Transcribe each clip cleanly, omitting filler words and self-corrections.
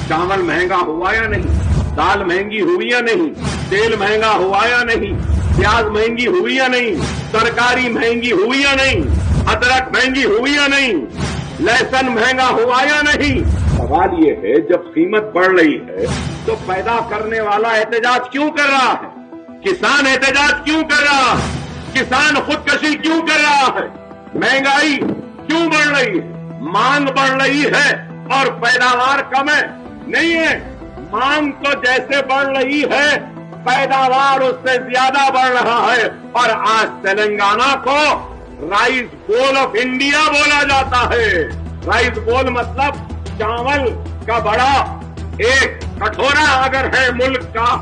चावल महंगा हुआ या नहीं, दाल महंगी हुई या नहीं, तेल महंगा हुआ या नहीं, प्याज महंगी हुई या नहीं, तरकारी महंगी हुई या नहीं, अदरक महंगी हुई या नहीं, लहसुन महंगा हुआ या नहीं। सवाल ये है, जब कीमत बढ़ रही है तो पैदा करने वाला एहतजाज क्यों कर रहा है? किसान एहतजाज क्यों कर रहा है? किसान खुदकशी क्यों कर रहा है? महंगाई क्यों बढ़ रही है? मांग बढ़ रही है और पैदावार कम है? नहीं है, मांग तो जैसे बढ़ रही है पैदावार उससे ज्यादा बढ़ रहा है। और आज तेलंगाना को राइस बोल ऑफ इंडिया बोला जाता है। राइस बोल मतलब चावल का बड़ा एक कटोरा अगर है मुल्क का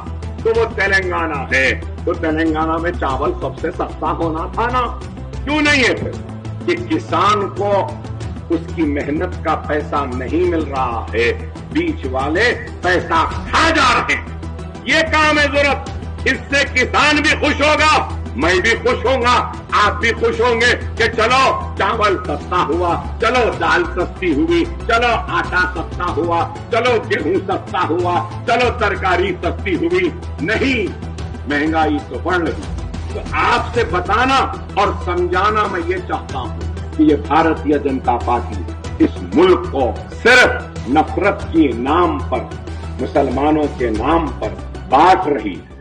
तो वो तेलंगाना है। तो तेलंगाना में चावल सबसे सस्ता होना था ना, क्यों नहीं है फिर? कि किसान को उसकी मेहनत का पैसा नहीं मिल रहा है, बीच वाले पैसा खा जा रहे हैं। ये काम है जरूरत, इससे किसान भी खुश होगा, मैं भी खुश होऊंगा, आप भी खुश होंगे कि चलो चावल सस्ता हुआ, चलो दाल सस्ती हुई, चलो आटा सस्ता हुआ, चलो गेहूं सस्ता हुआ, चलो तरकारी सस्ती हुई। नहीं, महंगाई तो बढ़ रही। तो आपसे बताना और समझाना मैं ये चाहता हूं कि ये भारतीय जनता पार्टी इस मुल्क को सिर्फ नफरत के नाम पर, मुसलमानों के नाम पर बांट रही है।